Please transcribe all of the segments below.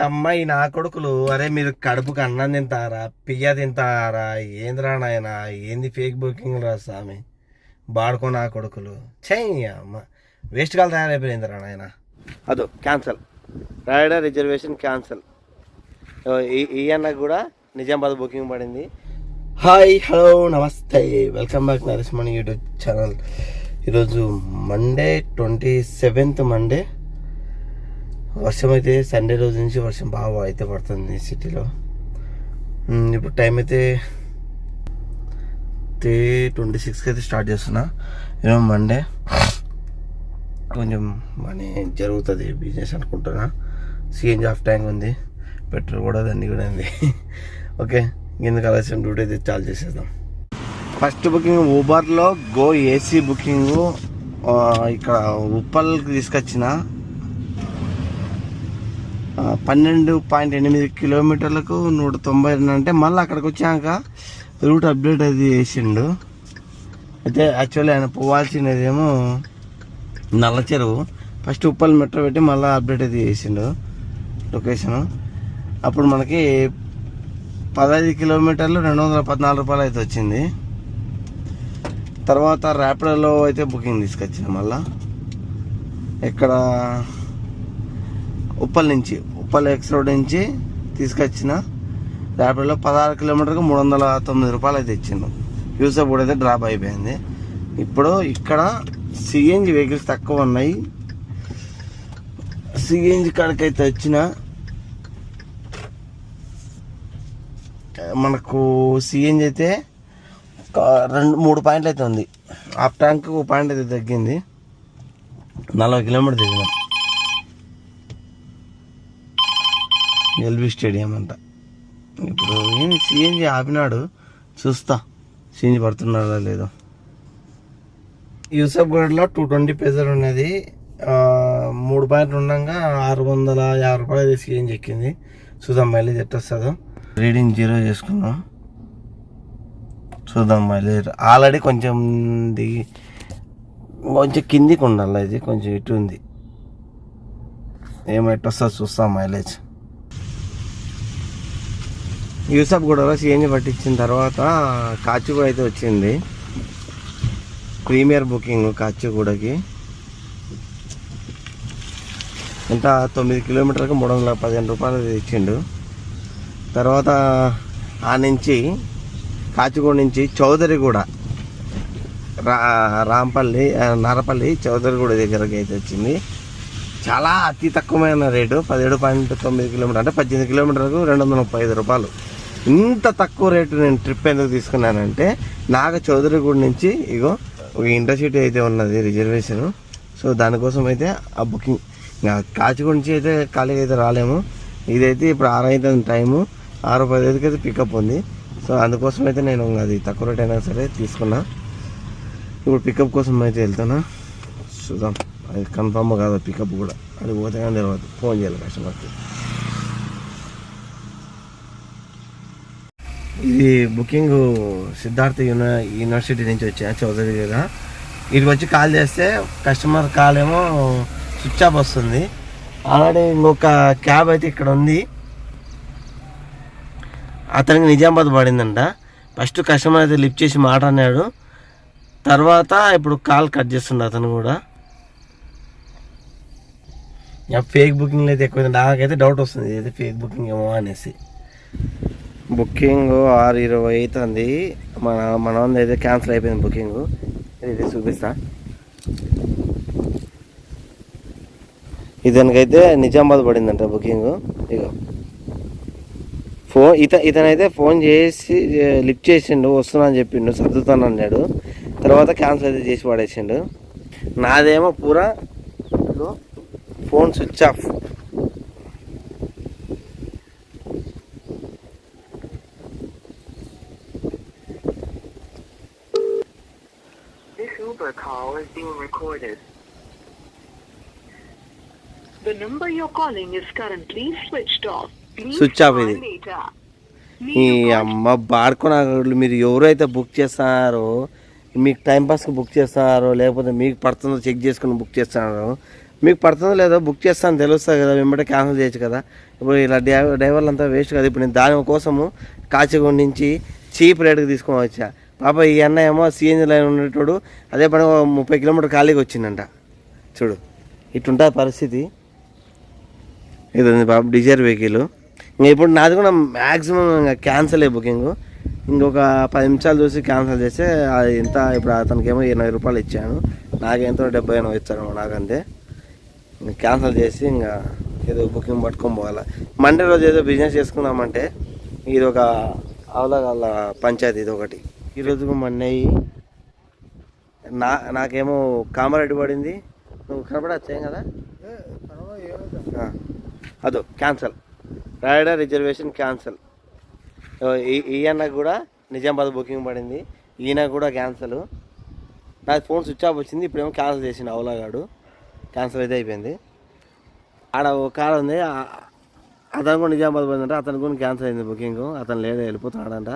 అమ్మాయి నా కొడుకులు, అరే మీరు కడుపుకి అన్నం తింటారా, పియ్య తింటారా, ఏంద్రా నాయన, ఏంది ఫేక్ బుకింగ్ రా స్వామి, బాడుకో నా కొడుకులు. చెయ్యి అమ్మ, వేస్ట్ కాల్ తయారైపోయిందిరా నాయన. అదో క్యాన్సల్, రైడర్ రిజర్వేషన్ క్యాన్సల్. ఈ అన్నకు కూడా నిజామాబాద్ బుకింగ్ పడింది. హాయ్, హలో, నమస్తే, వెల్కమ్ బ్యాక్ నరేష్మణి యూట్యూబ్ ఛానల్. ఈరోజు మండే 27th మండే. వర్షం అయితే సండే రోజు నుంచి వర్షం బాగా అయితే పడుతుంది సిటీలో. ఇప్పుడు టైం అయితే 3:26 అయితే స్టార్ట్ చేస్తున్నా. ఈరోజు మండే, కొంచెం మనీ జరుగుతుంది బిజినెస్ అనుకుంటున్నా. సిఎన్జి ఆఫ్ ట్యాంక్ ఉంది, పెట్రోల్ కూడా దండి కూడా ఉంది. ఓకే, ఎందుకు ఆలస్యం, డ్యూటీ అయితే చాలు చేసేద్దాం. ఫస్ట్ బుకింగ్ ఊబర్లో గో ఏసీ బుకింగ్. ఇక్కడ ఉప్పల్కి తీసుకొచ్చిన 12.8 కిలోమీటర్లకు 190 అంటే మళ్ళీ అక్కడికి వచ్చాక రూట్ అప్డేట్ అది చేసిండు. అయితే యాక్చువల్లీ ఆయన పోవాల్సినదేమో నల్ల చెరువు, ఫస్ట్ ఉప్పల్ మెట్రో పెట్టి మళ్ళీ అప్డేట్ అది చేసిండు లొకేషను. అప్పుడు మనకి 15 కిలోమీటర్లు 214 రూపాయలు అయితే వచ్చింది. తర్వాత ర్యాపిడోలో అయితే బుకింగ్ తీసుకొచ్చిన మళ్ళా ఇక్కడ ఉప్పల్ ఎక్స్ రోడ్ నుంచి తీసుకొచ్చిన ర్యాపిడోలో 16 కిలోమీటర్కి 309 రూపాయలు అయితే ఇచ్చిండు. యూసఫ్ కూడా అయితే డ్రాప్ అయిపోయింది. ఇప్పుడు ఇక్కడ సిఎన్జి వెహికల్స్ తక్కువ ఉన్నాయి. సిఎన్జి కాడికి అయితే వచ్చిన మనకు సిఎన్జి అయితే 2-3 పాయింట్లు అయితే ఉంది. హాఫ్ ట్యాంక్ 1 పాయింట్ అయితే తగ్గింది. 40 కిలోమీటర్ దిగినాం. ఎల్బీ స్టేడియం అంట. ఇప్పుడు ఏమి సిఎన్జి ఆపినాడు, చూస్తా సిఎన్జి పడుతున్నాడా లేదో. యూసఫ్గఢ్లో 220 పేజర్ ఉన్నది. 3 పాయింట్లు ఉండగా 650 రూపాయలు అయితే సిఎన్జి ఎక్కింది. చూద్దాం మైలేజ్ ఎట్లా వస్తుందో. రీడింగ్ 0 చేసుకున్నాం, చూద్దాం మైలేజ్. ఆల్రెడీ కొంచెం కిందికి ఉండాలి, ఇది కొంచెం ఇటు ఉంది. ఏమైతే వస్తుందో చూస్తాం మైలేజ్. యూసఫ్ కూడా సిఎన్జి పట్టించిన తర్వాత కాచిగూడ అయితే వచ్చింది. ప్రీమియర్ బుకింగ్ కాచిగూడకి ఎంత 9 కిలోమీటర్కి 315 రూపాయలు ఇచ్చిండు. తర్వాత ఆ నుంచి కాచిగూడ నుంచి చౌదరిగూడ రాంపల్లి నారపల్లి చౌదరిగూడ దగ్గరకి అయితే వచ్చింది. చాలా అతి తక్కువమైన రేటు, 17.9 కిలోమీటర్ అంటే 18 కిలోమీటర్లకు 235 రూపాయలు. ఇంత తక్కువ రేటు నేను ట్రిప్ ఎందుకు తీసుకున్నానంటే, నాకు చౌదరిగూడ నుంచి ఇగో ఒక ఇంటర్సిటీ అయితే ఉన్నది రిజర్వేషన్. సో దానికోసం అయితే ఆ బుకింగ్. కాచిగూడ నుంచి అయితే ఖాళీగా అయితే రాలేము. ఇదైతే ఇప్పుడు 6 అవుతుంది టైము, 6:15కి అయితే పికప్ ఉంది. సో అందుకోసం అయితే నేను అది తక్కువ రేట్ అయినా సరే తీసుకున్నా. ఇప్పుడు పికప్ కోసం అయితే వెళ్తున్నా. చూద్దాం అది కన్ఫామ్ కాదు పికప్ కూడా, అది పోతే కానీ తెలియదు. ఫోన్ చేయాలి కస్టమర్కి. ఇది బుకింగ్ సిద్ధార్థ యూనివర్సిటీ నుంచి వచ్చా చౌదరి దగ్గర. ఇక్కడికి వచ్చి కాల్ చేస్తే కస్టమర్ కాల్ ఏమో స్విచ్ ఆఫ్ వస్తుంది. ఆల్రెడీ ఇంకొక క్యాబ్ అయితే ఇక్కడ ఉంది, అతనికి నిజామాబాద్ పడిందంట. ఫస్ట్ కస్టమర్ అయితే లిఫ్ట్ చేసి మాట అన్నాడు, తర్వాత ఇప్పుడు కాల్ కట్ చేస్తుండే అతను కూడా. ఫేక్ బుకింగ్ అయితే ఎక్కువ, నాకైతే డౌట్ వస్తుంది ఇది ఫేక్ బుకింగ్ ఏమో అనేసి. బుకింగ్ 6:20 అవుతుంది. మన అయితే క్యాన్సిల్ అయిపోయింది బుకింగ్. ఇది చూపిస్తా. ఇతనికైతే నిజామాబాద్ పడిందంట బుకింగ్. ఇక ఇతనైతే ఫోన్ చేసి లిఫ్ట్ చేసిండు, వస్తున్నా అని చెప్పిండు, సర్దుతాను అన్నాడు. తర్వాత క్యాన్సిల్ అయితే చేసి పడేసిండు. నాదేమో పూరా phone switch off. This Uber call is being recorded. The number you're calling is currently switched off. Switch off ఇది. ఈ అమ్మ బాడుకున్నా, మీరు ఎవరైతే బుక్ చేస్తున్నారో, మీకు టైంపాస్కి బుక్ చేస్తున్నారో లేకపోతే మీకు పడుతుందో చెక్ చేసుకుని బుక్ చేస్తున్నారో మీకు పడుతుందో లేదో బుక్ చేస్తాను తెలుస్తుంది కదా, వెంబడే క్యాన్సిల్ చేయొచ్చు కదా. ఇప్పుడు ఇలా డ్రైవర్లు అంతా వేస్ట్ కదా. ఇప్పుడు నేను దానికోసము కాచిగూడ నుంచి చీప్ రేట్కి తీసుకొని వచ్చా. పాప ఈ అన్న ఏమో సిఎన్జి లైన్ ఉండేటోడు అదే పని 30 కిలోమీటర్ ఖాళీగా వచ్చిందంట. చూడు ఇట్లుంటుంది పరిస్థితి. ఇది ఉంది పాప డిజైర్ వెహికల్. ఇంకా ఇప్పుడు నాది కూడా మ్యాక్సిమం ఇంకా క్యాన్సిల్ అయ్యే బుకింగ్. ఇంకొక 10 నిమిషాలు చూసి క్యాన్సిల్ చేస్తే అది ఎంత, ఇప్పుడు అతనికేమో 80 రూపాయలు ఇచ్చాను, నాకెంతో 70 ఇచ్చాను నాకంతే. ఇంకా క్యాన్సిల్ చేసి ఇంకా ఏదో బుకింగ్ పట్టుకొని పోవాలి. మండే రోజు ఏదో బిజినెస్ చేసుకుందామంటే ఇది ఒక అవలగాల పంచాయతీ ఇది ఒకటి. ఈరోజు మండే నాకేమో కామారెడ్డి పడింది. నువ్వు కనపడచ్చేం కదా, అదో క్యాన్సల్, రైడర్ రిజర్వేషన్ క్యాన్సల్. ఈ అన్నకు కూడా నిజామాబాద్ బుకింగ్ పడింది, ఈయన కూడా క్యాన్సల్. నాకు ఫోన్ స్విచ్ ఆఫ్ వచ్చింది, ఇప్పుడేమో క్యాన్సిల్ చేసిండు అవలాగాడు. క్యాన్సిల్ అయితే అయిపోయింది. ఆడ ఒక కార్ ఉంది, అతను కూడా నిజామాబాద్ పోయిందంట, అతను కూడా క్యాన్సిల్ అయింది బుకింగ్. అతను లేదా వెళ్ళిపోతున్నాడంట.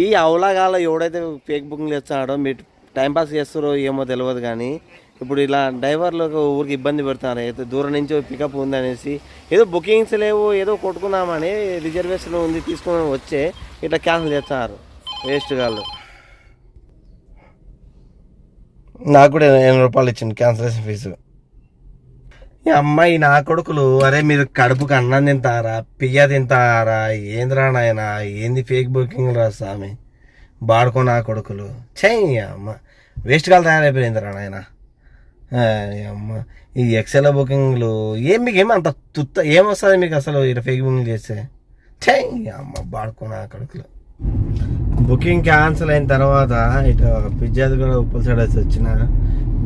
ఈ అవలాగాలో ఎవడైతే ఫేక్ బుకింగ్లు ఇస్తాడో మీరు టైంపాస్ చేస్తారో ఏమో తెలియదు, కానీ ఇప్పుడు ఇలా డ్రైవర్లకు ఊరికి ఇబ్బంది పెడుతున్నారు. అయితే దూరం నుంచి పికప్ ఉంది అనేసి, ఏదో బుకింగ్స్ లేవు ఏదో కొట్టుకుందామని రిజర్వేషన్ ఉంది తీసుకొని వచ్చే ఇట్లా క్యాన్సిల్ చేస్తున్నారు వేస్ట్ గాళ్ళు. నాకు కూడా 80 రూపాయలు ఇచ్చింది క్యాన్సిలేషన్ ఫీజు. ఈ అమ్మాయి నా కొడుకులు, అరే మీరు కడుపుకి అన్నం తింటారా, పియ్య తింటారా, ఏంద్రా నాయన, ఏంది ఫేక్ బుకింగ్ రా స్వామి, బాడుకో నా కొడుకులు. చెయ్యి అమ్మ వేస్ట్ కాలు తయారైపోయిందిరా నాయన. అమ్మ ఈ ఎక్సెల్ బుకింగ్లు మీకేమో అంత తుత్త ఏమొస్తుంది మీకు అసలు ఇలా ఫేక్ బుకింగ్ చేస్తే? చెయ్యి అమ్మ బాడుకో నా కొడుకులు. బుకింగ్ క్యాన్సిల్ అయిన తర్వాత ఇటు పిజ్జాది కూడా ఉప్పుల సైడ్ వచ్చి వచ్చిన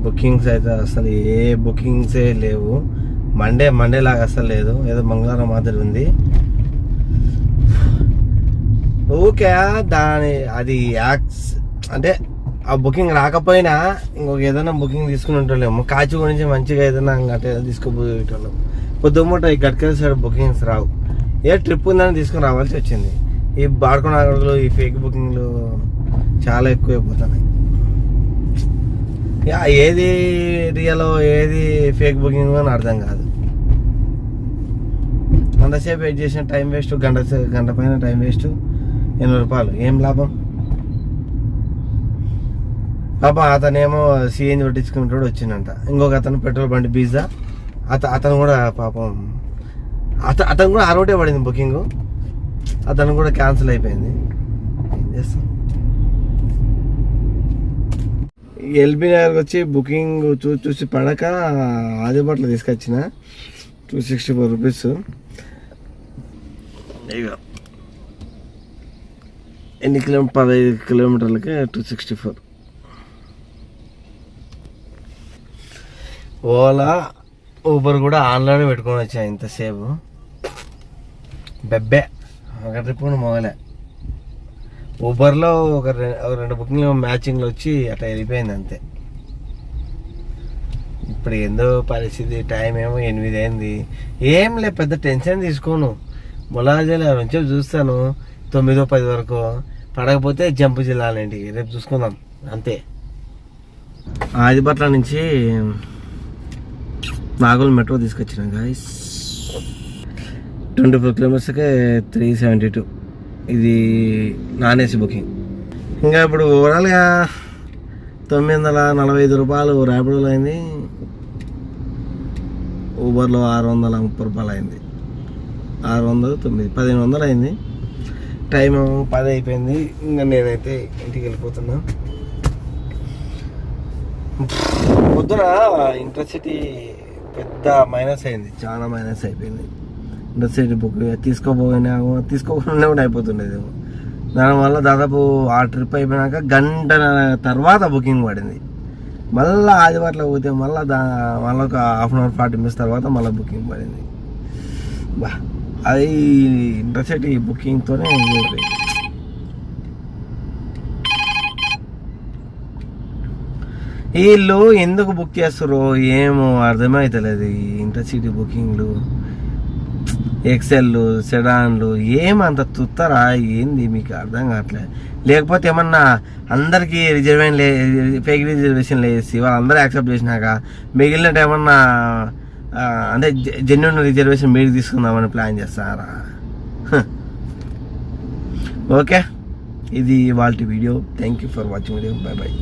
బుకింగ్స్ అయితే అసలు ఏ బుకింగ్సే లేవు. మండే లాగా అసలు లేదు, ఏదో మంగళవారం మాదిరి ఉంది. ఓకే దాని అది అంటే ఆ బుకింగ్ రాకపోయినా ఇంకొక ఏదైనా బుకింగ్ తీసుకుని ఉంటాలేమో. కాచి గురించి మంచిగా ఏదైనా అంటే తీసుకుపోయేటోళ్ళం. పొద్దుమూట ఈ గట్కేల సైడ్ బుకింగ్స్ రావు, ఏ ట్రిప్ ఉందని తీసుకుని రావాల్సి వచ్చింది. ఈ బాడుకున్న అక్కడిలో ఈ ఫేక్ బుకింగ్లు చాలా ఎక్కువైపోతున్నాయి. ఏది రియల్ ఏది ఫేక్ బుకింగ్ అని అర్థం కాదు. అంతసేపు వెయిట్ చేసిన టైం వేస్ట్, గంట పైన టైం వేస్ట్, 80 రూపాయలు ఏం లాభం. పాప అతనేమో సిఎన్జి పట్టించుకుంటాడు వచ్చిందంట. ఇంకొక అతను పెట్రోల్ బండి బీజా, అతను కూడా పాపం అతను కూడా ఆ రోటే పడింది బుకింగ్, అతను కూడా క్యాన్సిల్ అయిపోయింది. ఏం చేస్తాం. ఎల్బీ నగర్కి వచ్చి బుకింగ్ చూసి పడక ఆదిబాట్లో తీసుకొచ్చిన 264 రూపీస్. ఇక ఎన్ని 15 కిలోమీటర్లకి 264. ఓలా ఊబర్ కూడా ఆన్లైన్ పెట్టుకొని వచ్చా ఇంతసేపు. బెబ్బే ఒక ట్రిప్ కూడా మోగలే. ఊబర్లో ఒక 2 బుకింగ్లు మ్యాచింగ్లు వచ్చి అట్లా వెళ్ళిపోయింది అంతే. ఇప్పుడు ఏందో పరిస్థితి, టైం ఏమో 8 అయింది. ఏం లే పెద్ద టెన్షన్ తీసుకోను, ములాజీలు నుంచి చూస్తాను 9-10 వరకు. పడకపోతే జంపు జిల్లాలేంటి రేపు చూసుకుందాం అంతే. ఆదిపట్ల నుంచి నాగోల్ మెట్రో తీసుకొచ్చిన గాయస్. 24 కిలోమీటర్స్కే 372. ఇది నాన్ ఏసీ బుకింగ్. ఇంకా ఇప్పుడు ఓవరాల్గా 945 రూపాయలు ర్యాపిడోలో అయింది, ఊబర్లో 630 రూపాయలు అయింది. 600 9 1500 అయింది. టైం 10 అయిపోయింది. ఇంకా నేనైతే ఇంటికి వెళ్ళిపోతున్నా. పొద్దున ఇంటర్సిటీ పెద్ద మైనస్ అయింది, చాలా మైనస్ అయిపోయింది. ఇంటర్సిటీ బుక్ తీసుకోపోయినా తీసుకోకుండా కూడా అయిపోతుండేది. దానివల్ల దాదాపు ఆ ట్రిప్ అయిపోయినాక గంట తర్వాత బుకింగ్ పడింది. మళ్ళీ ఆదివారంలో పోతే మళ్ళీ ఒక హాఫ్ అన్ అవర్ 40 minutes తర్వాత మళ్ళీ బుకింగ్ పడింది. బా అది ఇంటర్సిటీ బుకింగ్తోనే అయిపోయింది. వీళ్ళు ఎందుకు బుక్ చేస్తారో ఏమో అర్థమవుతలేదు. ఈ ఇంటర్సిటీ బుకింగ్లు ఎక్సెల్లు సెడాన్లు ఏమంత తుత్తరా ఏంది మీకు అర్థం కావట్లేదు. లేకపోతే ఏమన్నా అందరికీ ఫేక్ రిజర్వేషన్ వేసి వాళ్ళందరూ యాక్సెప్ట్ చేసినాక మిగిలినట్టు ఏమన్నా అంటే జెన్యున్ రిజర్వేషన్ మీరు తీసుకుందామని ప్లాన్ చేస్తారా? ఓకే, ఇది వాళ్ళ video. Thank you for watching video. By by.